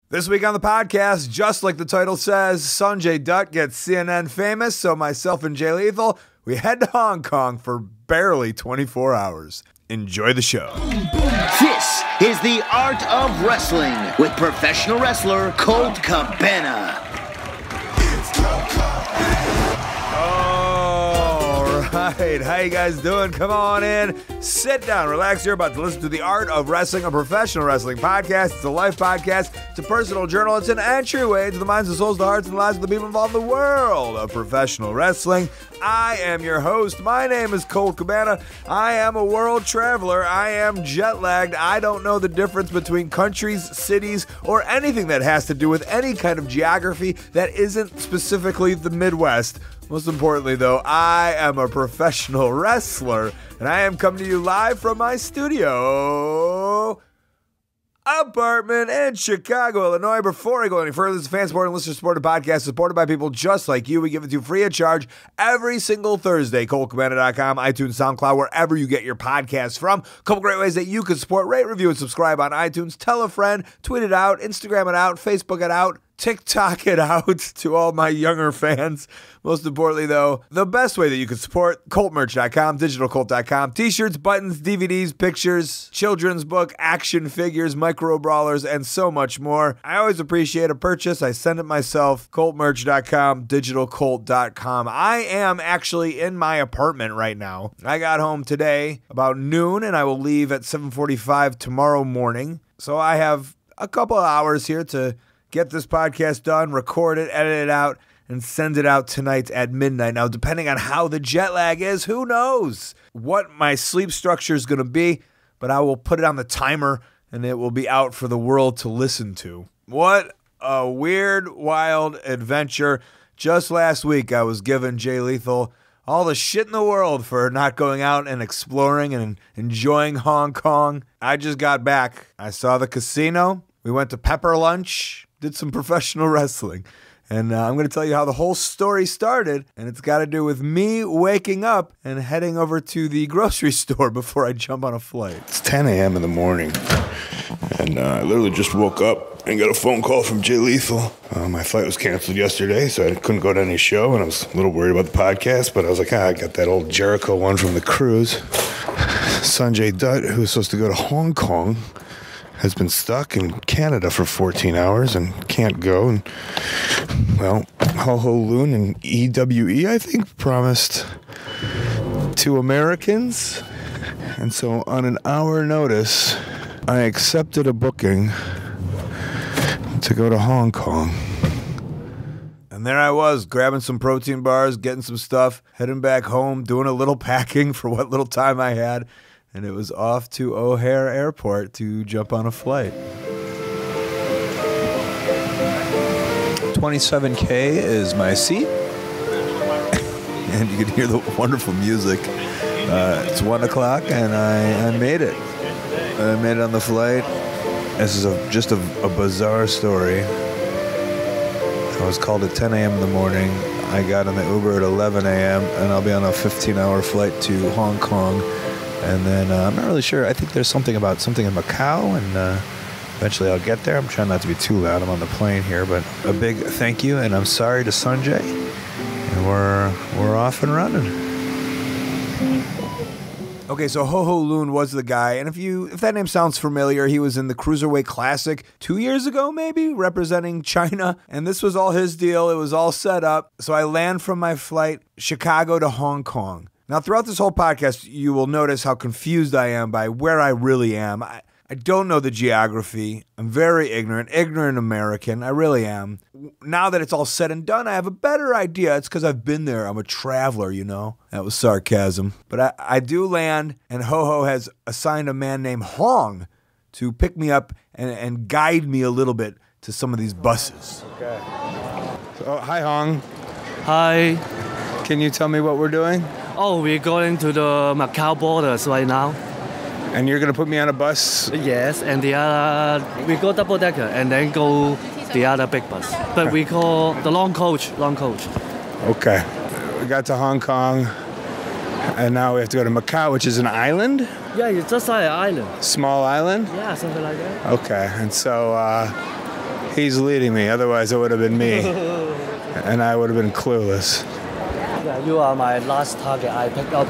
This week on the podcast, just like the title says, Sonjay Dutt gets CNN famous, so myself and Jay Lethal, we head to Hong Kong for barely 24 hours. Enjoy the show. This is the art of wrestling with professional wrestler Colt Cabana. All right, how you guys doing? Come on in, sit down, relax. You're about to listen to The Art of Wrestling, a professional wrestling podcast. It's a life podcast. It's a personal journal. It's an entryway into the minds, the souls, the hearts, and the lives of the people involved in the world of professional wrestling. I am your host. My name is Colt Cabana. I am a world traveler. I am jet lagged. I don't know the difference between countries, cities, or anything that has to do with any kind of geography that isn't specifically the Midwest. Most importantly, though, I am a professional wrestler, and I am coming to you live from my studio apartment in Chicago, Illinois. Before I go any further, this is a fan-supported and listener-supported podcast supported by people just like you. We give it to you free of charge every single Thursday. ColtCabana.com, iTunes, SoundCloud, wherever you get your podcasts from. A couple great ways that you can support, rate, review, and subscribe on iTunes. Tell a friend, tweet it out, Instagram it out, Facebook it out, TikTok it out to all my younger fans. Most importantly, though, the best way that you can support, ColtMerch.com, DigitalColt.com, t-shirts, buttons, DVDs, pictures, children's book, action figures, micro brawlers, and so much more. I always appreciate a purchase. I send it myself, ColtMerch.com, DigitalColt.com. I am actually in my apartment right now. I got home today about noon, and I will leave at 7:45 tomorrow morning. So I have a couple of hours here to get this podcast done, record it, edit it out, and send it out tonight at midnight. Now, depending on how the jet lag is, who knows what my sleep structure is going to be, but I will put it on the timer, and it will be out for the world to listen to. What a weird, wild adventure. Just last week, I was giving Jay Lethal all the shit in the world for not going out and exploring and enjoying Hong Kong. I just got back. I saw the casino. We went to Pepper Lunch. Did some professional wrestling. And I'm going to tell you how the whole story started, and it's got to do with me waking up and heading over to the grocery store before I jump on a flight. It's 10 a.m. in the morning, and I literally just woke up and got a phone call from Jay Lethal. My flight was canceled yesterday, so I couldn't go to any show, and I was a little worried about the podcast, but I was like, I got that old Jericho one from the cruise. Sonjay Dutt, who was supposed to go to Hong Kong, has been stuck in Canada for 14 hours and can't go. And, well, Ho Lun and EWE, I think, promised to Americans. And so on an hour notice, I accepted a booking to go to Hong Kong. And there I was, grabbing some protein bars, getting some stuff, heading back home, doing a little packing for what little time I had. And it was off to O'Hare Airport to jump on a flight. 27K is my seat. And you can hear the wonderful music. It's 1 o'clock, and I made it. I made it on the flight. This is just a bizarre story. I was called at 10 a.m. in the morning. I got on the Uber at 11 a.m., and I'll be on a 15-hour flight to Hong Kong. And then I'm not really sure. I think there's something in Macau, and eventually I'll get there. I'm trying not to be too loud. I'm on the plane here, but a big thank you, and I'm sorry to Sonjay. And we're off and running. Okay, so Ho Lun was the guy, and if that name sounds familiar, he was in the Cruiserweight Classic 2 years ago, maybe, representing China, and this was all his deal. It was all set up. So I land from my flight, Chicago to Hong Kong. Now, throughout this whole podcast, you will notice how confused I am by where I really am. I don't know the geography. I'm very ignorant American. I really am. Now that it's all said and done, I have a better idea. It's because I've been there. I'm a traveler, you know. That was sarcasm. But I do land, and Ho has assigned a man named Hong to pick me up and guide me a little bit to some of these buses. Okay. So, hi, Hong. Hi. Can you tell me what we're doing? Oh, we're going to the Macau borders right now. And you're going to put me on a bus? Yes, and the other, we go double decker and then go the other big bus. But we call the long coach. Okay. We got to Hong Kong, and now we have to go to Macau, which is an island? Yeah, it's just like an island. Small island? Yeah, something like that. Okay, and so he's leading me. Otherwise, it would have been me. And I would have been clueless. Yeah, you are my last target. I picked up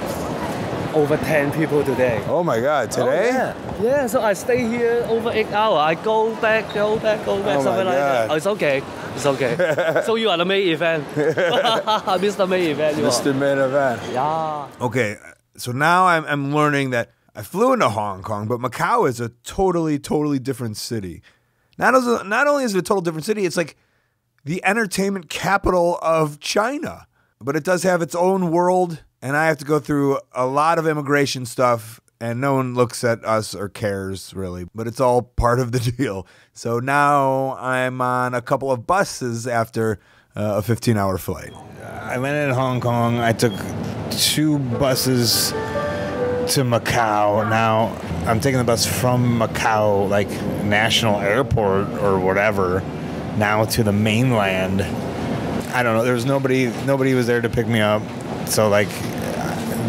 over 10 people today. Oh my God, today? Yeah, so I stay here over 8 hours. I go back, Oh something my like that. God. Oh, it's okay. It's okay. So you are the main event. Mr. Main Event. Mr. Main Event. Yeah. Okay, so now I'm learning that I flew into Hong Kong, but Macau is a totally different city. Not only is it a total different city, it's like the entertainment capital of China. But it does have its own world, and I have to go through a lot of immigration stuff, and no one looks at us or cares, really. But it's all part of the deal. So now I'm on a couple of buses after a 15-hour flight. I landed in Hong Kong. I took 2 buses to Macau. Now I'm taking the bus from Macau, like National Airport or whatever, now to the mainland. I don't know. There was nobody was there to pick me up. So like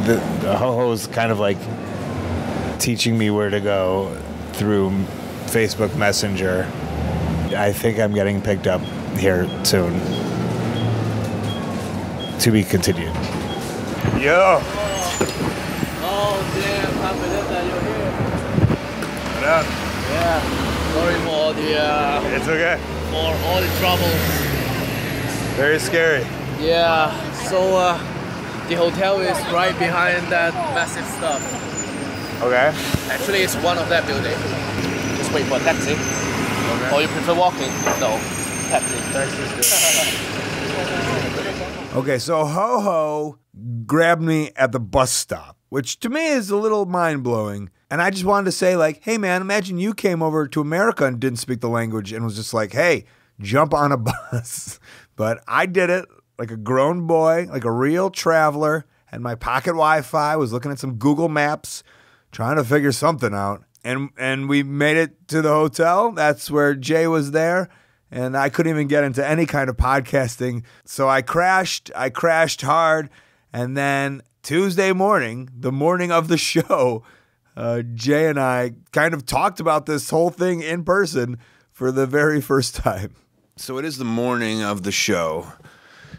the Ho-Ho's kind of like teaching me where to go through Facebook Messenger. I think I'm getting picked up here soon. To be continued. Yo! Oh, damn. Can't believe that you're here. What up? Yeah. Sorry for the, It's okay. for all the trouble. Very scary. Yeah, so the hotel is right behind that massive stuff. Okay. Actually, it's one of that building. Just wait for a taxi. Okay. Or you prefer walking? No, taxi. Taxi's good. Okay, so Ho grabbed me at the bus stop, which to me is a little mind-blowing. And I just wanted to say, like, hey, man, imagine you came over to America and didn't speak the language and was just like, hey, jump on a bus. But I did it like a grown boy, like a real traveler, had my pocket Wi-Fi, was looking at some Google Maps, trying to figure something out. And we made it to the hotel. That's where Jay was there. And I couldn't even get into any kind of podcasting. So I crashed hard. And then Tuesday morning, the morning of the show, Jay and I kind of talked about this whole thing in person for the very first time. So it is the morning of the show.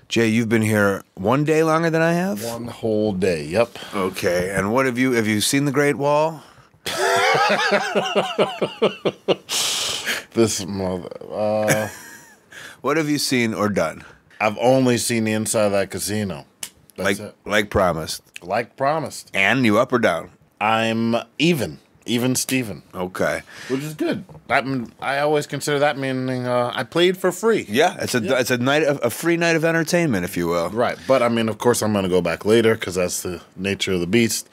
Jay, you've been here one day longer than I have? One whole day, yep. Okay, and what have you seen the Great Wall? This mother. What have you seen or done? I've only seen the inside of that casino. That's it. Like promised. Like promised. And you up or down? I'm even Steven. Okay. Which is good. I always consider that meaning I played for free. Yeah, it's a free night of entertainment, if you will. Right, but I mean, of course, I'm going to go back later because that's the nature of the beast,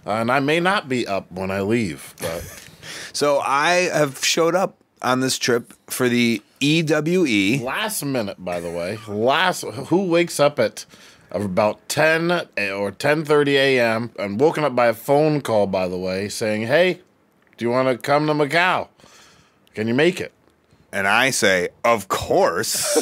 and I may not be up when I leave. But so I have showed up on this trip for the EWE. Last minute, by the way. Who wakes up at about 10 or 10:30 a.m. and woken up by a phone call, by the way, saying, hey, do you want to come to Macau? Can you make it? And I say, of course.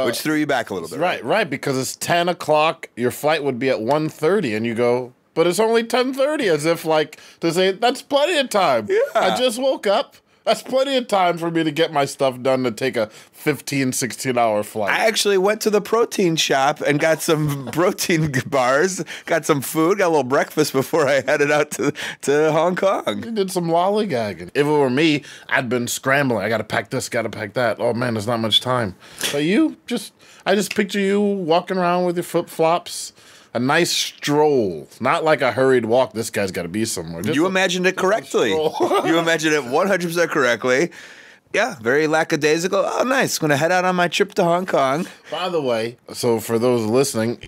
Which threw you back a little bit. Right, because it's 10 o'clock. Your flight would be at 1:30, and you go, but it's only 10:30, as if like to say, that's plenty of time. Yeah. I just woke up. That's plenty of time for me to get my stuff done to take a 15, 16-hour flight. I actually went to the protein shop and got some protein bars, got some food, got a little breakfast before I headed out to Hong Kong. You did some lollygagging. If it were me, I'd been scrambling. I got to pack this, got to pack that. Oh, man, there's not much time. But I just picture you walking around with your flip-flops. A nice stroll, not like a hurried walk. This guy's got to be somewhere. You imagined it correctly. You imagined it 100% correctly. Yeah, very lackadaisical. Oh, nice. Going to head out on my trip to Hong Kong. By the way, so for those listening,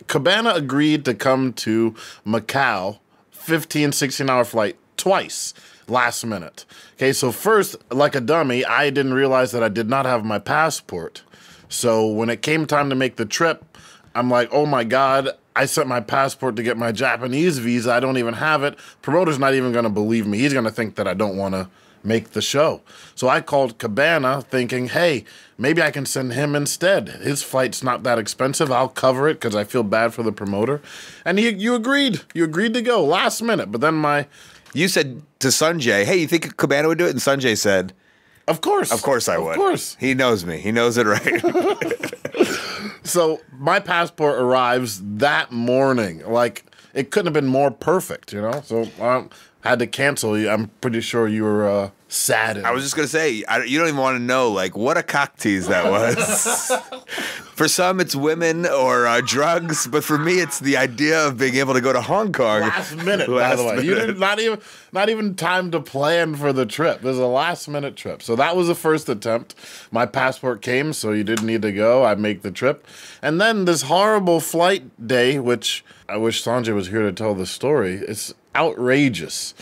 Cabana agreed to come to Macau, 15, 16-hour flight, twice, last minute. Okay, so first, like a dummy, I didn't realize that I did not have my passport. So when it came time to make the trip, I'm like, oh my God, I sent my passport to get my Japanese visa. I don't even have it. Promoter's not even going to believe me. He's going to think that I don't want to make the show. So I called Cabana thinking, hey, maybe I can send him instead. His flight's not that expensive. I'll cover it because I feel bad for the promoter. And you agreed. You agreed to go last minute. But then you said to Sonjay, hey, you think Cabana would do it? And Sonjay said, Of course. Of course I would. Of course. He knows me. He knows it right. So my passport arrives that morning. Like, it couldn't have been more perfect, you know? So I had to cancel. I'm pretty sure you were saddened. I was just going to say, you don't even want to know, like, what a cock tease that was. For some, it's women or drugs, but for me, it's the idea of being able to go to Hong Kong. Last minute, by the way. You didn't not even time to plan for the trip. It was a last minute trip. So that was the first attempt. My passport came, so you didn't need to go. I make the trip. And then this horrible flight day, which I wish Sonjay was here to tell the story. It's outrageous.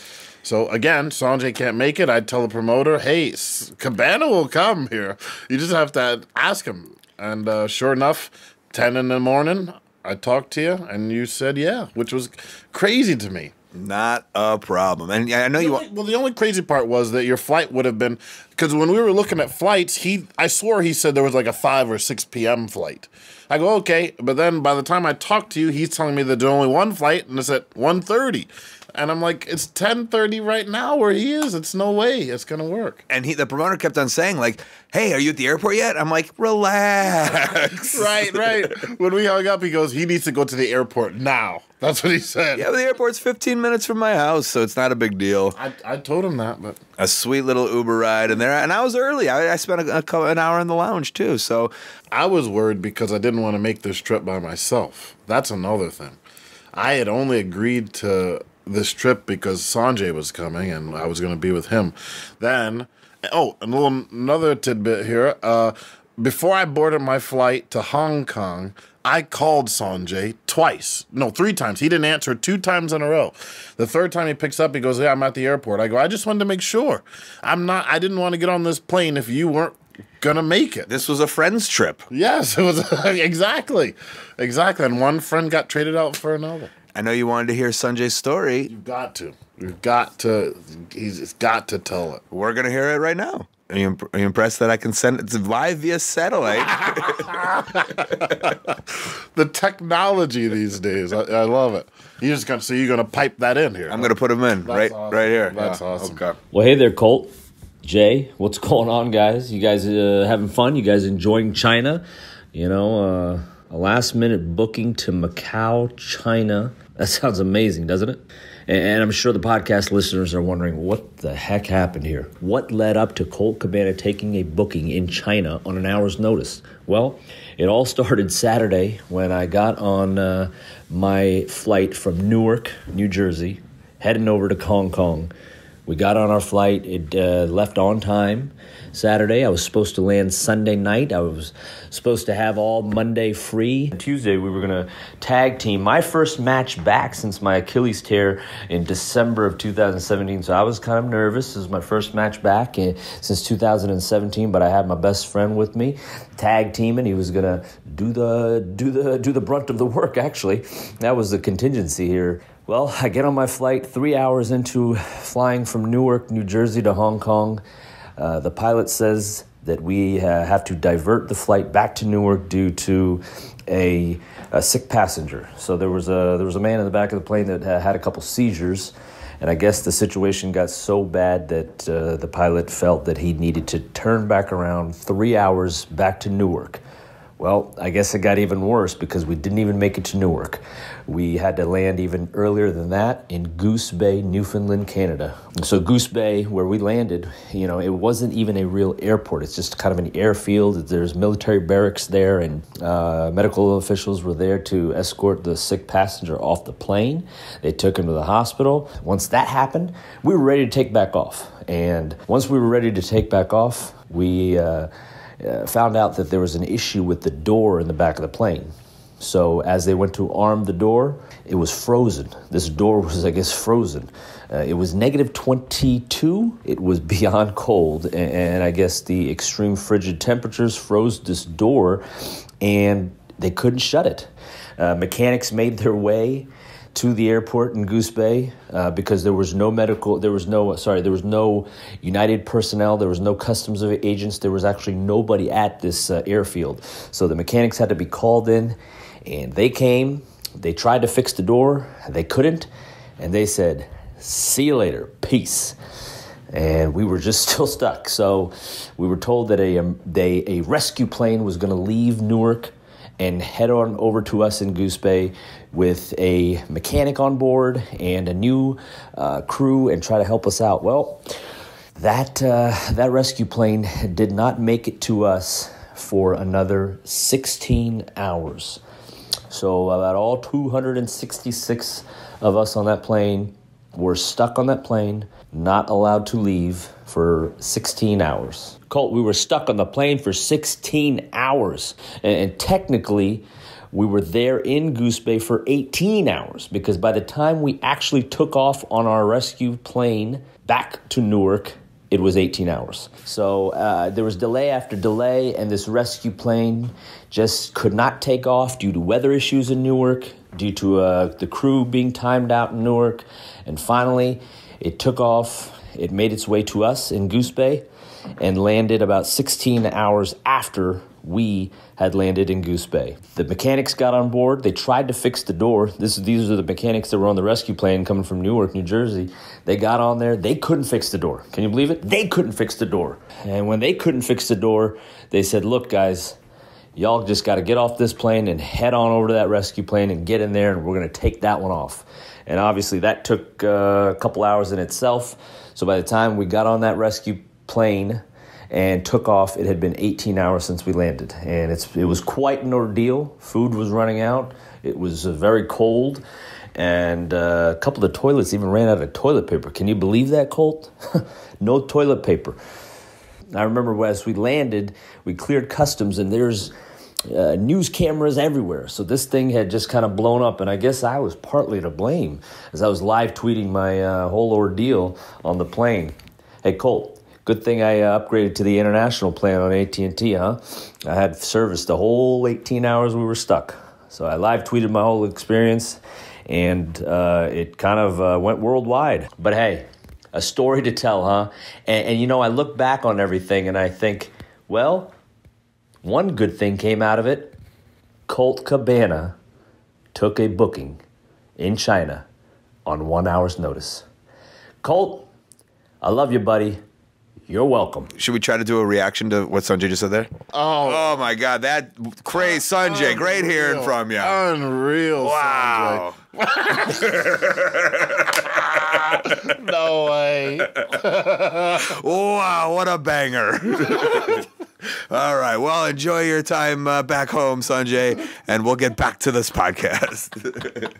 So again, Sonjay can't make it. I'd tell the promoter, hey, Cabana will come here. You just have to ask him. And sure enough, 10 in the morning, I talked to you, and you said yeah, which was crazy to me. Not a problem. And I know Well, the only crazy part was that your flight would have been, because when we were looking at flights, I swore he said there was like a 5 or 6 p.m. flight. I go, okay, but then by the time I talked to you, he's telling me that there's only one flight, and it's at 1:30. And I'm like, it's 10:30 right now where he is. It's no way it's going to work. And the promoter kept on saying, like, hey, are you at the airport yet? I'm like, relax. Right. When we hung up, he goes, he needs to go to the airport now. That's what he said. Yeah, but the airport's 15 minutes from my house, so it's not a big deal. I told him that, but... A sweet little Uber ride in there. And I was early. I spent an hour in the lounge, too, so... I was worried because I didn't want to make this trip by myself. That's another thing. I had only agreed to this trip because Sonjay was coming and I was going to be with him. Then, another tidbit here. Before I boarded my flight to Hong Kong, I called Sonjay three times. He didn't answer 2 times in a row. The third time he picks up, he goes, yeah, I'm at the airport. I go, I just wanted to make sure. I didn't want to get on this plane if you weren't gonna make it. This was a friend's trip. Yes, it was. Exactly. And one friend got traded out for another. I know you wanted to hear Sonjay's story. You've got to. He's got to tell it. We're going to hear it right now. Are you impressed that I can send it live via satellite? The technology these days. I love it. You're going to pipe that in here. I'm going to put him in right here. That's awesome. Okay. Well, hey there, Colt. Jay, what's going on, guys? You guys having fun? You guys enjoying China? You know, a last-minute booking to Macau, China. That sounds amazing, doesn't it? And I'm sure the podcast listeners are wondering, what the heck happened here? What led up to Colt Cabana taking a booking in China on an hour's notice? Well, it all started Saturday when I got on my flight from Newark, New Jersey, heading over to Hong Kong. We got on our flight. It left on time Saturday. I was supposed to land Sunday night. I was supposed to have all Monday free. Tuesday, we were going to tag team. My first match back since my Achilles tear in December of 2017. So I was kind of nervous. This was my first match back since 2017, but I had my best friend with me, tag teaming. He was going to do the brunt of the work, actually. That was the contingency here. Well, I get on my flight 3 hours into flying from Newark, New Jersey to Hong Kong. The pilot says that we have to divert the flight back to Newark due to a sick passenger. So there was a man in the back of the plane that had a couple seizures, and I guess the situation got so bad that the pilot felt that he needed to turn back around 3 hours back to Newark. Well, I guess it got even worse because we didn't even make it to Newark. We had to land even earlier than that in Goose Bay, Newfoundland, Canada. So Goose Bay, where we landed, it wasn't even a real airport. It's just kind of an airfield. There's military barracks there, and medical officials were there to escort the sick passenger off the plane. They took him to the hospital. Once that happened, we were ready to take back off. And once we were ready to take back off, we found out that there was an issue with the door in the back of the plane. So as they went to arm the door, it was frozen. This door was, I guess, frozen. It was negative 22. It was beyond cold. And I guess the extreme frigid temperatures froze this door, and they couldn't shut it. Mechanics made their way to the airport in Goose Bay because there was no United personnel, there was no customs agents, there was actually nobody at this airfield. So the mechanics had to be called in, and they came, they tried to fix the door, they couldn't, and they said, "See you later, peace." and we were just still stuck. So we were told that a rescue plane was going to leave Newark and head on over to us in Goose Bay with a mechanic on board and a new crew and try to help us out. Well, that rescue plane did not make it to us for another 16 hours. So about all 266 of us on that plane were stuck on that plane, not allowed to leave for 16 hours. Colt, we were stuck on the plane for 16 hours. And technically, we were there in Goose Bay for 18 hours because by the time we actually took off on our rescue plane back to Newark, it was 18 hours. So there was delay after delay, and this rescue plane just could not take off due to weather issues in Newark, due to the crew being timed out in Newark. And finally, it took off. It made its way to us in Goose Bay and landed about 16 hours after we had landed in Goose Bay. The mechanics got on board. They tried to fix the door. These are the mechanics that were on the rescue plane coming from Newark, New Jersey. They got on there. They couldn't fix the door. Can you believe it? They couldn't fix the door. And when they couldn't fix the door, they said, look, guys, y'all just got to get off this plane and head on over to that rescue plane and get in there, and we're going to take that one off. And obviously that took a couple hours in itself. So by the time we got on that rescue plane and took off, it had been 18 hours since we landed. And it was quite an ordeal. Food was running out. It was very cold. And a couple of the toilets even ran out of toilet paper. Can you believe that, Colt? No toilet paper. I remember as we landed, we cleared customs, and there's news cameras everywhere. So this thing had just kind of blown up, and I guess I was partly to blame as I was live tweeting my whole ordeal on the plane. Hey, Colt. Good thing I upgraded to the international plan on AT&T, huh? I had service the whole 18 hours we were stuck. So I live tweeted my whole experience, and it kind of went worldwide. But hey, a story to tell, huh? And you know, I look back on everything and I think, well, one good thing came out of it. Colt Cabana took a booking in China on 1 hour's notice. Colt, I love you, buddy. You're welcome. Should we try to do a reaction to what Sonjay just said there? Oh, my God, that crazy Sonjay! Great hearing from you. Unreal, Wow. Sonjay. No way. Wow, what a banger. All right, well, enjoy your time back home, Sonjay, and we'll get back to this podcast.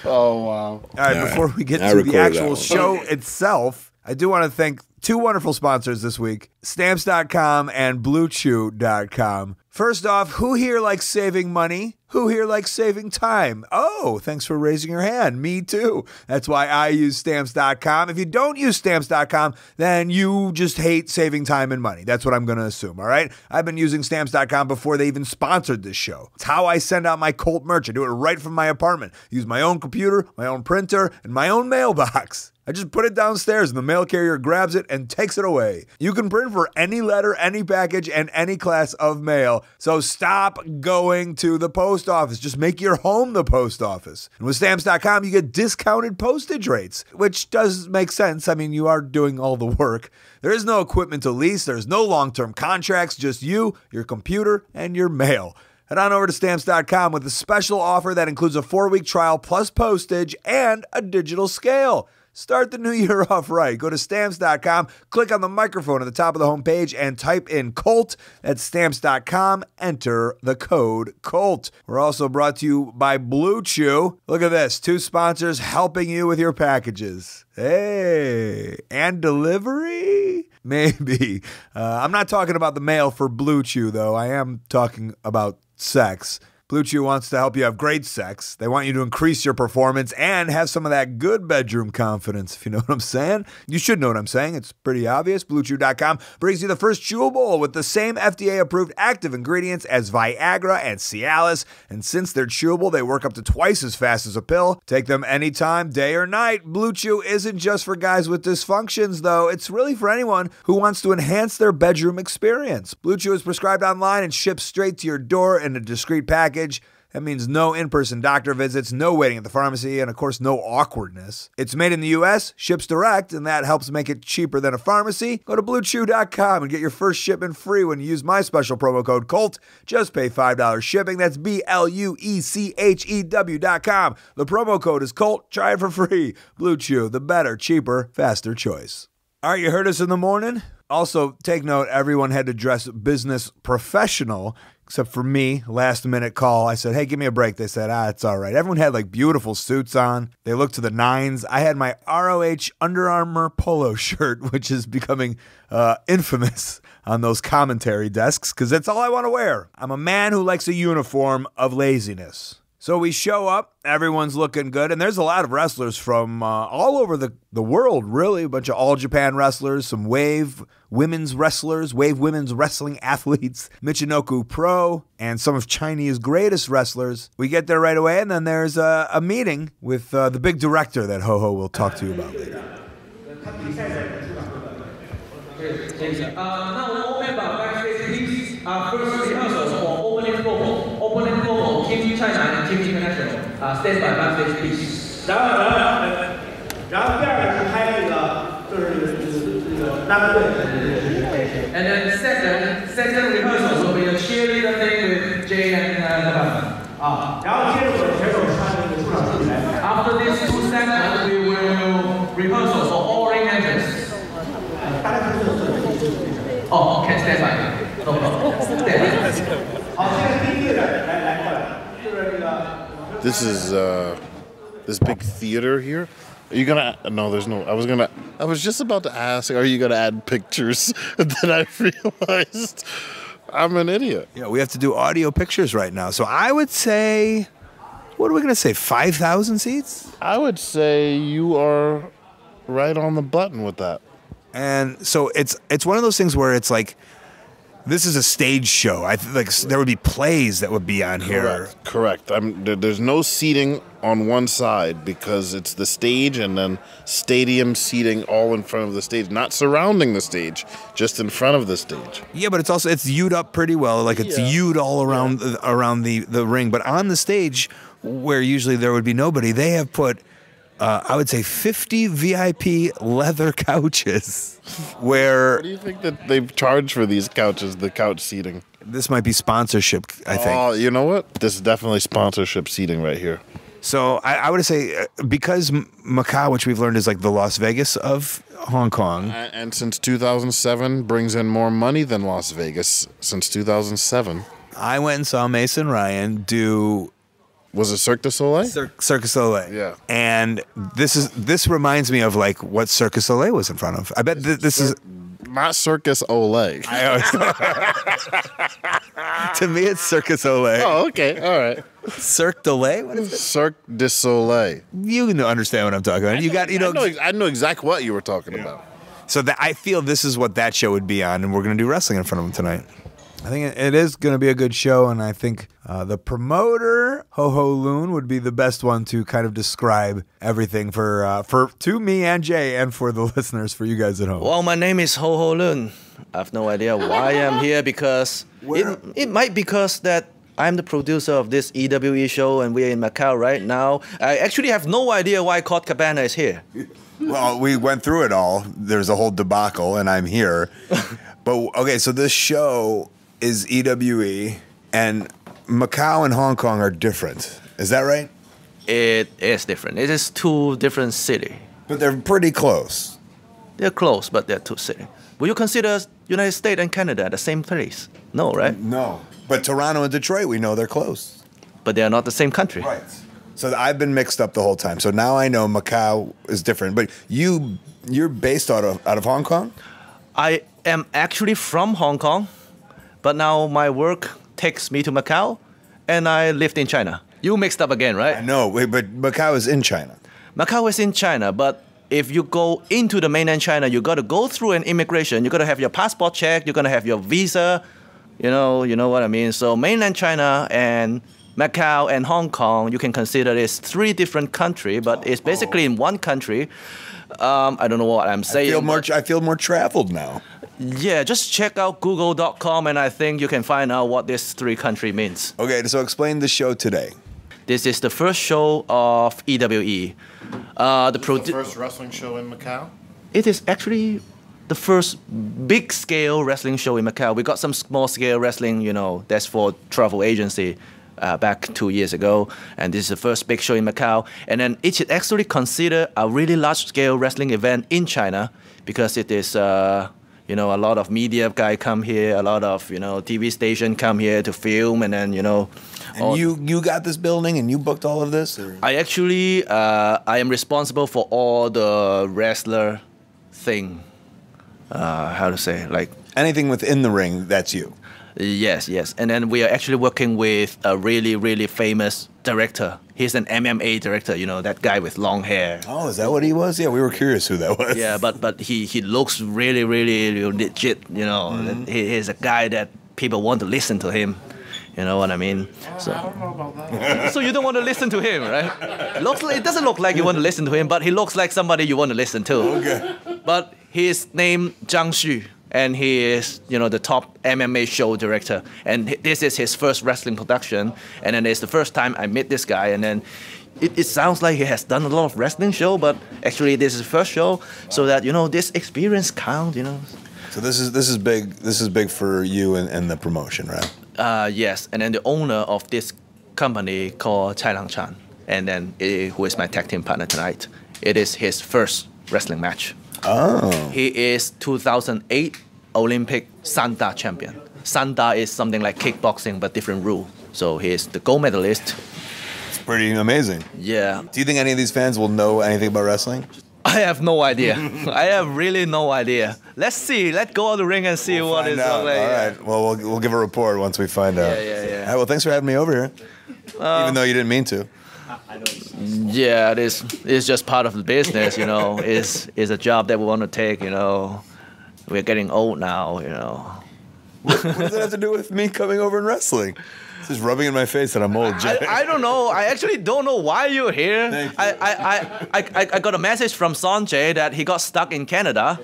Oh, wow. All right, before we get to the actual show itself, I do want to thank two wonderful sponsors this week, Stamps.com and BlueChew.com. First off, who here likes saving money? Who here likes saving time? Oh, thanks for raising your hand. Me too. That's why I use Stamps.com. If you don't use Stamps.com, then you just hate saving time and money. That's what I'm going to assume, all right? I've been using Stamps.com before they even sponsored this show. It's how I send out my Colt merch. I do it right from my apartment. I use my own computer, my own printer, and my own mailbox. I just put it downstairs and the mail carrier grabs it and takes it away. You can print for any letter, any package, and any class of mail. So stop going to the post office. Just make your home the post office. And with Stamps.com, you get discounted postage rates, which does make sense. I mean, you are doing all the work. There is no equipment to lease. There's no long-term contracts, just you, your computer, and your mail. Head on over to Stamps.com with a special offer that includes a 4-week trial plus postage and a digital scale. Start the new year off right. Go to Stamps.com, click on the microphone at the top of the homepage, and type in Colt. That's Stamps.com. Enter the code COLT. We're also brought to you by Blue Chew. Look at this. 2 sponsors helping you with your packages. Hey, and delivery? Maybe. I'm not talking about the mail for Blue Chew, though. I am talking about sex. Blue Chew wants to help you have great sex. They want you to increase your performance and have some of that good bedroom confidence, if you know what I'm saying. You should know what I'm saying. It's pretty obvious. BlueChew.com brings you the first chewable with the same FDA-approved active ingredients as Viagra and Cialis. And since they're chewable, they work up to twice as fast as a pill. Take them anytime, day or night. Blue Chew isn't just for guys with dysfunctions, though. It's really for anyone who wants to enhance their bedroom experience. Blue Chew is prescribed online and shipped straight to your door in a discreet package. They That means no in-person doctor visits, no waiting at the pharmacy, and of course, no awkwardness. It's made in the U.S., ships direct, and that helps make it cheaper than a pharmacy. Go to BlueChew.com and get your first shipment free when you use my special promo code COLT. Just pay $5 shipping. That's BLUECHEW.com. The promo code is COLT. Try it for free. Blue Chew, the better, cheaper, faster choice. All right, you heard us in the morning? Also, take note, everyone had to dress business professional, except for me. Last minute call. I said, hey, give me a break. They said, it's all right. Everyone had like beautiful suits on. They looked to the nines. I had my ROH Under Armour polo shirt, which is becoming infamous on those commentary desks, because that's all I want to wear. I'm a man who likes a uniform of laziness. So we show up, everyone's looking good, and there's a lot of wrestlers from all over the world, really. A bunch of All Japan wrestlers, some Wave women's wrestlers, Wave women's wrestling athletes, Michinoku Pro, and some of Chinese greatest wrestlers. We get there right away, and then there's a meeting with the big director that Ho will talk to you about later. 那我们 member backstage please first rehearsals for opening promo Team China and Team International stand by backstage please 然后第二个是拍那个就是这个拉拉队 and then second rehearsal will be a cheerleader thing with Jay and Cabana 然后接着我的选手穿那个出场戏来 after these two segments we will rehearsal for all ring entrance Oh, okay, stand by. No problem. Stand by. This is this big theater here. Are you gonna? No, there's no. I was just about to ask. Are you gonna add pictures? And then I realized I'm an idiot. Yeah, we have to do audio pictures right now. So I would say, what are we gonna say? 5,000 seats? I would say you are right on the button with that. And so it's one of those things where it's like, this is a stage show. Like there would be plays that would be on here. Correct. There's no seating on one side because it's the stage and then stadium seating all in front of the stage, not surrounding the stage, just in front of the stage. Yeah, but it's viewed up pretty well. Like it's viewed all around the ring. But on the stage, where usually there would be nobody, they have put I would say 50 VIP leather couches where... What do you think that they charge for these couches, the couch seating? This might be sponsorship, I think. Oh, you know what? This is definitely sponsorship seating right here. So I would say because Macau, which we've learned is like the Las Vegas of Hong Kong. And since 2007 brings in more money than Las Vegas since 2007. I went and saw Mason Ryan do... Was it Cirque du Soleil? Cirque du Soleil. Yeah. And this reminds me of like what Cirque du Soleil was in front of. I bet this is not Circus Olay. To me, it's Circus Olay. Oh, okay, all right. Cirque du Soleil. What is it? Cirque du Soleil. You understand what I'm talking about. I know exactly what you were talking about. So I feel this is what that show would be on, and we're going to do wrestling in front of them tonight. I think it is going to be a good show, and I think the promoter, Ho Lun, would be the best one to kind of describe everything to me and Jay, and for the listeners, for you guys at home. Well, my name is Ho Lun. I have no idea why I'm here because it might because that I'm the producer of this EWE show, and we're in Macau right now. I actually have no idea why Colt Cabana is here. Well, we went through it all. There's a whole debacle, and I'm here. But okay, so this show is EWE, and Macau and Hong Kong are different. Is that right? It is different. It is two different cities. But they're pretty close. They're close, but they're two cities. Will you consider United States and Canada the same place? No, right? No. But Toronto and Detroit, we know they're close. But they are not the same country. Right. So I've been mixed up the whole time. So now I know Macau is different. But you're based out of Hong Kong? I am actually from Hong Kong. But now my work takes me to Macau, and I lived in China. You mixed up again, right? I know, but Macau is in China. Macau is in China, but if you go into the mainland China, you got to go through an immigration. You got to have your passport checked. You're going to have your visa. You know what I mean? So mainland China and Macau and Hong Kong, you can consider it's three different countries, but it's basically in one country. I don't know what I'm saying. I feel more traveled now. Yeah, just check out google.com and I think you can find out what this 3 country means. Okay, so explain the show today. This is the first show of EWE. The first wrestling show in Macau? It is actually the first big scale wrestling show in Macau. We got some small scale wrestling, that's for travel agency back 2 years ago. And this is the first big show in Macau. And then it is actually considered a really large scale wrestling event in China because it is, a lot of media guy come here, a lot of, TV station come here to film and then, And you got this building and you booked all of this? Or? I actually, I am responsible for all the wrestler thing. How to say, like... Anything within the ring, that's you? Yes. And then we are actually working with a really, really famous director. He's an MMA director, that guy with long hair. Oh, is that what he was? Yeah, we were curious who that was. Yeah, but he looks really, really legit, He's a guy that people want to listen to him. You know what I mean? So, I don't know about that. So you don't want to listen to him, right? It doesn't look like you want to listen to him, but he looks like somebody you want to listen to. Okay. But he's named Zhang Xu, and he is, the top MMA show director. And this is his first wrestling production. And then it's the first time I met this guy. And then it sounds like he has done a lot of wrestling show, but actually this is the first show. So that, this experience counts, So this is big. This is big for you and the promotion, right? Yes, and then the owner of this company called Chai Lang Chan, and then who is my tag team partner tonight. It is his first wrestling match. Oh. He is 2008 Olympic Sanda champion. Sanda is something like kickboxing but different rule. So he is the gold medalist. It's pretty amazing. Yeah. Do you think any of these fans will know anything about wrestling? I have no idea. I have really no idea. Let's see. Let's go on the ring and see what it's out. like. All right. Well, we'll give a report once we find out. Yeah. All right, well, thanks for having me over here. Even though you didn't mean to. Yeah, it's just part of the business, It's a job that we want to take, We're getting old now, What does that have to do with me coming over and wrestling? It's just rubbing in my face that I'm old, Jay. I don't know. I actually don't know why you're here. I got a message from Sonjay that he got stuck in Canada,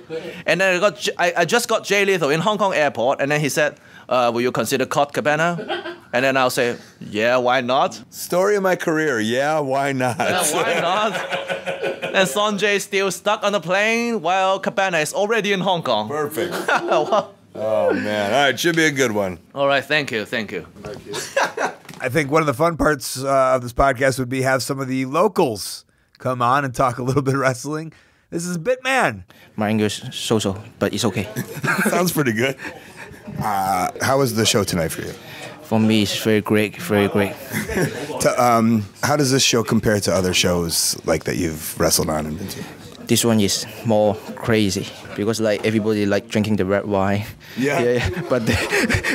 and then I just got Jay Lethal in Hong Kong airport, and then he said, will you consider Colt Cabana? And then I'll say, yeah, why not? Story of my career, yeah, why not? Yeah, why not? And Sonjay is still stuck on the plane while Cabana is already in Hong Kong. Perfect. Well, oh, man. All right, should be a good one. all right, thank you. I think one of the fun parts of this podcast would be have some of the locals come on and talk a little bit of wrestling. This is Bitman. My English so-so, but it's okay. Sounds pretty good. How was the show tonight for you? For me, it's very great, very great. How does this show compare to other shows like that you've wrestled on and been to? This one is more crazy because like everybody like drinking the red wine. Yeah. But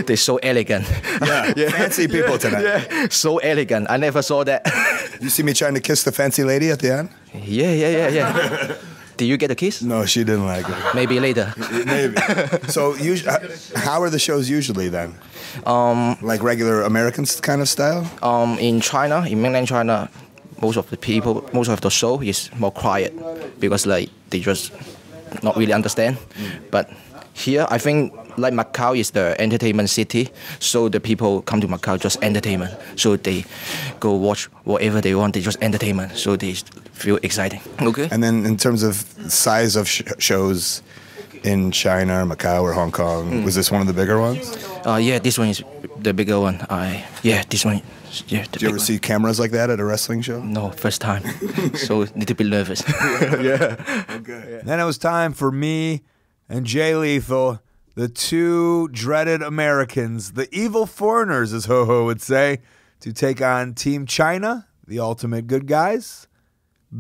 they're so elegant. Yeah. Fancy people tonight. Yeah, so elegant. I never saw that. You see me trying to kiss the fancy lady at the end? Yeah. Did you get a kiss? No, she didn't like it. Maybe later. Maybe. So, how are the shows usually then? Like regular Americans kind of style? In China, in mainland China, most of the show is more quiet because like they just not really understand. But here, I think like Macau is the entertainment city, so the people come to Macau just entertainment. So they go watch whatever they want. They just entertainment. So they feel exciting. Okay. And then in terms of size of shows in China, or Macau, or Hong Kong, was this one of the bigger ones? Yeah, this one is the bigger one. This one. Yeah. Did you ever see cameras like that at a wrestling show? No, first time. So a little bit nervous. Yeah. Okay. Then it was time for me and Jay Lethal, the two dreaded Americans, the evil foreigners, as Ho would say, to take on Team China, the ultimate good guys,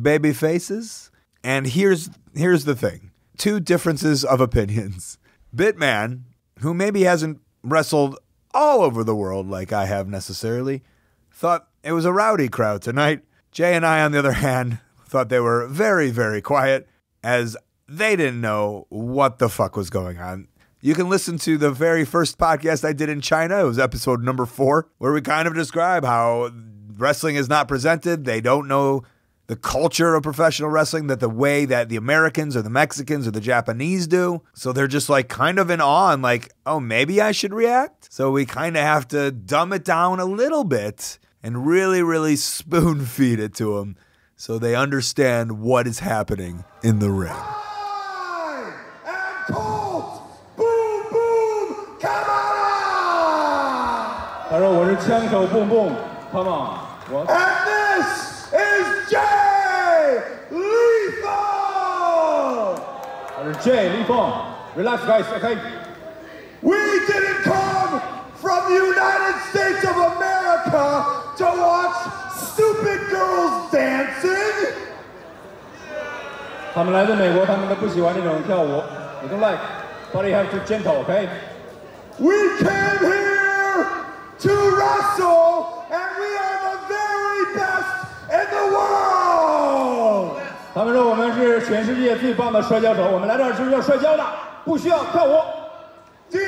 baby faces. And here's the thing. Two differences of opinions. Bitman, who maybe hasn't wrestled all over the world like I have necessarily, thought it was a rowdy crowd tonight. Jay and I, on the other hand, thought they were very, very quiet, as they didn't know what the fuck was going on. You can listen to the very first podcast I did in China. It was episode number 4, where we kind of describe how wrestling is not presented. They don't know the culture of professional wrestling that the way that the Americans or the Mexicans or the Japanese do. So they're just like kind of in awe and like, oh, maybe I should react. So we kind of have to dumb it down a little bit and really, really spoon feed it to them so they understand what is happening in the ring. I am Colt Boom Boom Cabana! 他说我是枪手 Boom Boom Come on. And this is Jay Lethal! 我是 Jay Lethal. Relax, guys. Okay. We didn't come from the United States of America to watch stupid girls dancing. 他们来自美国，他们都不喜欢这种跳舞。We don't like, but you have to gentle, okay? We came here to wrestle, and we are the very best in the world. 他们说我们是全世界最棒的摔跤手，我们来这儿是要摔跤的，不需要跳舞。DE,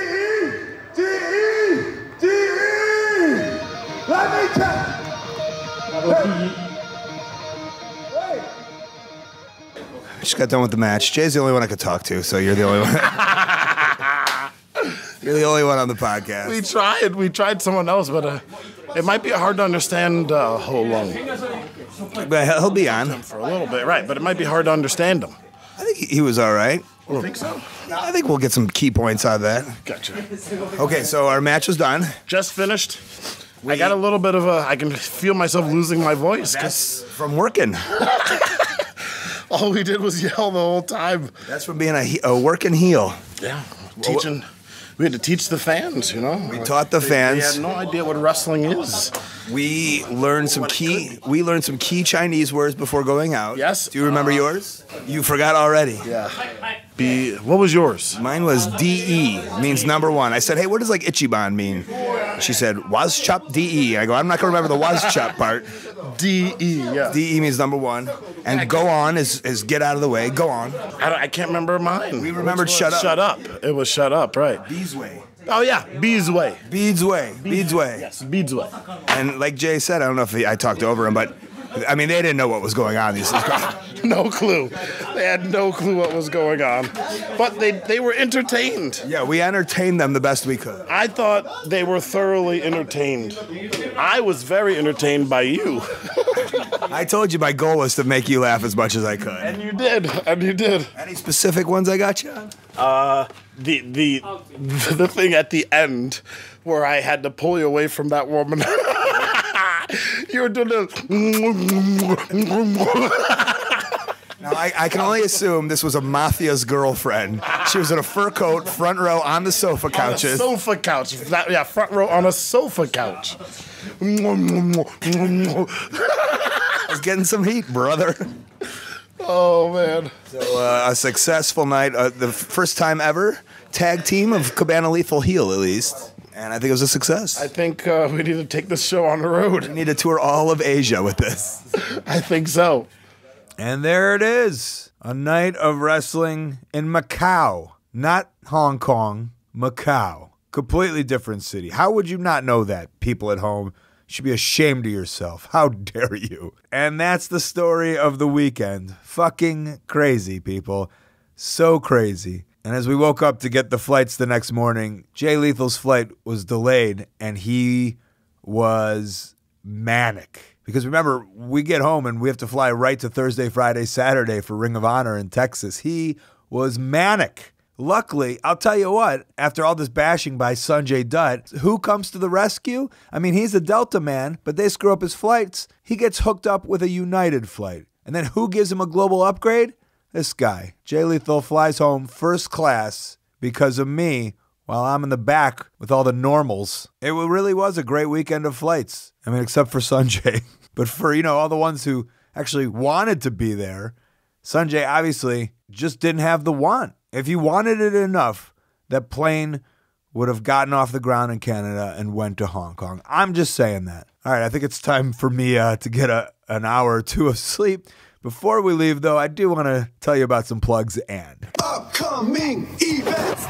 let me tell. 他说第一。 Just got done with the match. Jay's the only one I could talk to, so you're the only one. You're the only one on the podcast. We tried someone else, but it might be hard to understand Ho Lun. But he'll be on. For a little bit, right, but it might be hard to understand him. I think he was all right. You think so? I think we'll get some key points out of that. Gotcha. Okay, so our match was done. Just finished. I got a little bit of I can feel myself losing my voice. That's from working. All we did was yell the whole time. That's from being a working heel. Yeah, teaching. We had to teach the fans, you know. We taught the fans. They had no idea what wrestling is. We learned some key Chinese words before going out. Yes. Do you remember yours? You forgot already. Yeah. What was yours? Mine was DE, means number one. I said, hey, what does like Ichiban mean? She said, was chop DE. I go, I'm not going to remember the was chop part. DE, yeah. DE means number one. And go on is get out of the way. Go on. I can't remember mine. We remembered shut up. Shut up. It was shut up, right. Bees way. Oh, yeah. Bees way. Beads way. Beads way. Yes, beads way. And like Jay said, I don't know if I talked over him, but I mean, they didn't know what was going on. No clue. They had no clue what was going on. But they were entertained. Yeah, we entertained them the best we could. I thought they were thoroughly entertained. I was very entertained by you. I told you my goal was to make you laugh as much as I could. And you did. And you did. Any specific ones I got you on? The thing at the end where I had to pull you away from that woman. You were doing the. Now, I can only assume this was a mafia's girlfriend. She was in a fur coat, front row on the sofa couches. On a sofa couch. Yeah, front row on a sofa couch. I was getting some heat, brother. Oh, man. So, a successful night. The first time ever tag team of Cabana Lethal Heel, at least. And I think it was a success. I think we need to take this show on the road. We need to tour all of Asia with this. I think so. And there it is. A night of wrestling in Macau. Not Hong Kong, Macau. Completely different city. How would you not know that, people at home? You should be ashamed of yourself. How dare you? And that's the story of the weekend. Fucking crazy, people. So crazy. And as we woke up to get the flights the next morning, Jay Lethal's flight was delayed, and he was manic. Because remember, we get home and we have to fly right to Thursday, Friday, Saturday for Ring of Honor in Texas. He was manic. Luckily, I'll tell you what, after all this bashing by Sonjay Dutt, who comes to the rescue? I mean, he's a Delta man, but they screw up his flights. He gets hooked up with a United flight. And then who gives him a global upgrade? This guy. Jay Lethal flies home first class because of me while I'm in the back with all the normals. It really was a great weekend of flights. I mean, except for Sonjay. But for, all the ones who actually wanted to be there, Sonjay obviously just didn't have the want. If he wanted it enough, that plane would have gotten off the ground in Canada and went to Hong Kong. I'm just saying that. All right, I think it's time for me to get an hour or two of sleep. Before we leave, though, I do want to tell you about some plugs and upcoming events.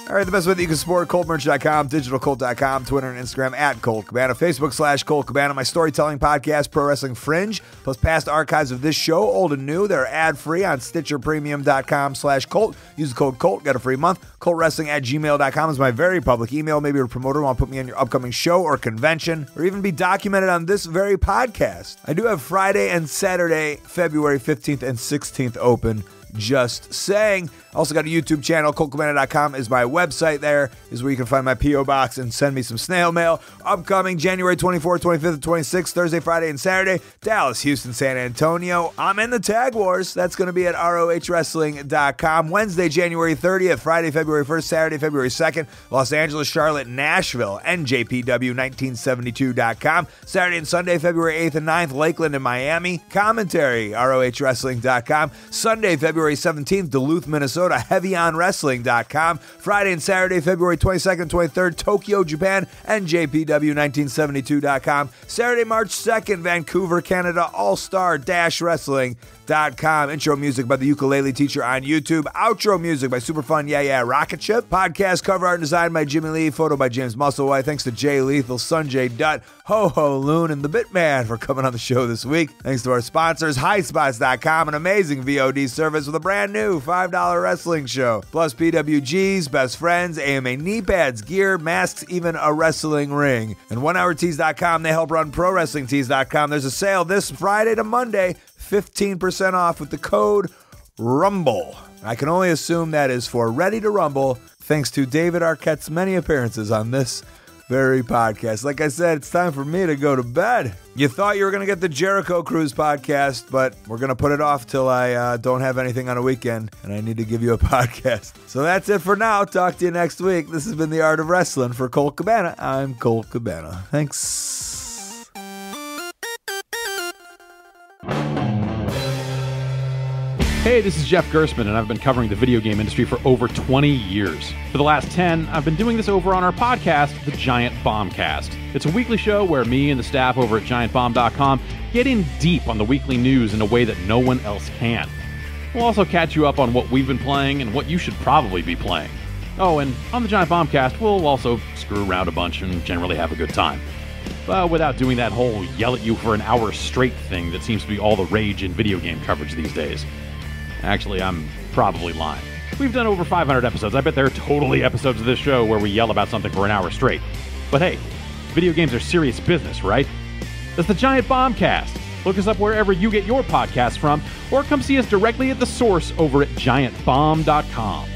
All right, the best way that you can support ColtMerch.com, digitalcolt.com, Twitter and Instagram at Colt Cabana, Facebook /Colt Cabana, my storytelling podcast, Pro Wrestling Fringe, plus past archives of this show, old and new. They're ad-free on StitcherPremium.com/Colt. Use the code Colt, get a free month. ColtWrestling@gmail.com is my very public email. Maybe a promoter want to put me on your upcoming show or convention, or even be documented on this very podcast. I do have Friday and Saturday, February 15th and 16th open. Just saying. Also got a YouTube channel. ColtCabana.com is my website. There is where you can find my P.O. box and send me some snail mail. Upcoming January 24th, 25th, and 26th, Thursday, Friday, and Saturday, Dallas, Houston, San Antonio. I'm in the Tag Wars. That's going to be at ROHWrestling.com. Wednesday, January 30th, Friday, February 1st, Saturday, February 2nd, Los Angeles, Charlotte, Nashville, NJPW1972.com. Saturday and Sunday, February 8th and 9th, Lakeland and Miami. Commentary, ROHWrestling.com. Sunday, February 17th, Duluth, Minnesota, HeavyOnWrestling.com. Friday and Saturday, February 22nd, 23rd, Tokyo, Japan, NJPW1972.com. Saturday, March 2nd, Vancouver, Canada, Allstar-Wrestling.com. Intro music by the Ukulele Teacher on YouTube. Outro music by Superfun Yeah Yeah Rocket Ship. Podcast cover art and design by Jimmy Lee. Photo by James Musselwhite. Thanks to Jay Lethal, Sonjay Dutt, Ho Lun, and the Bitman for coming on the show this week. Thanks to our sponsors, HighSpots.com, an amazing VOD service with a brand new $5 wrestling show. Plus PWGs, best friends, AMA knee pads, gear, masks, even a wrestling ring. And OneHourTees.com, they help run ProWrestlingTees.com. There's a sale this Friday to Monday, 15% off with the code RUMBLE. I can only assume that is for Ready to Rumble, thanks to David Arquette's many appearances on this very podcast. Like I said, it's time for me to go to bed. You thought you were going to get the Jericho Cruise podcast, but we're going to put it off till I don't have anything on a weekend, and I need to give you a podcast. So that's it for now. Talk to you next week. This has been The Art of Wrestling. For Colt Cabana, I'm Colt Cabana. Thanks. Hey, this is Jeff Gersman, and I've been covering the video game industry for over 20 years. For the last 10, I've been doing this over on our podcast, The Giant Bombcast. It's a weekly show where me and the staff over at GiantBomb.com get in deep on the weekly news in a way that no one else can. We'll also catch you up on what we've been playing and what you should probably be playing. Oh, and on the Giant Bombcast, we'll also screw around a bunch and generally have a good time. Without doing that whole yell at you for an hour straight thing that seems to be all the rage in video game coverage these days. Actually, I'm probably lying. We've done over 500 episodes. I bet there are totally episodes of this show where we yell about something for an hour straight. But hey, video games are serious business, right? That's the Giant Bombcast. Look us up wherever you get your podcasts from, or come see us directly at the source over at giantbomb.com.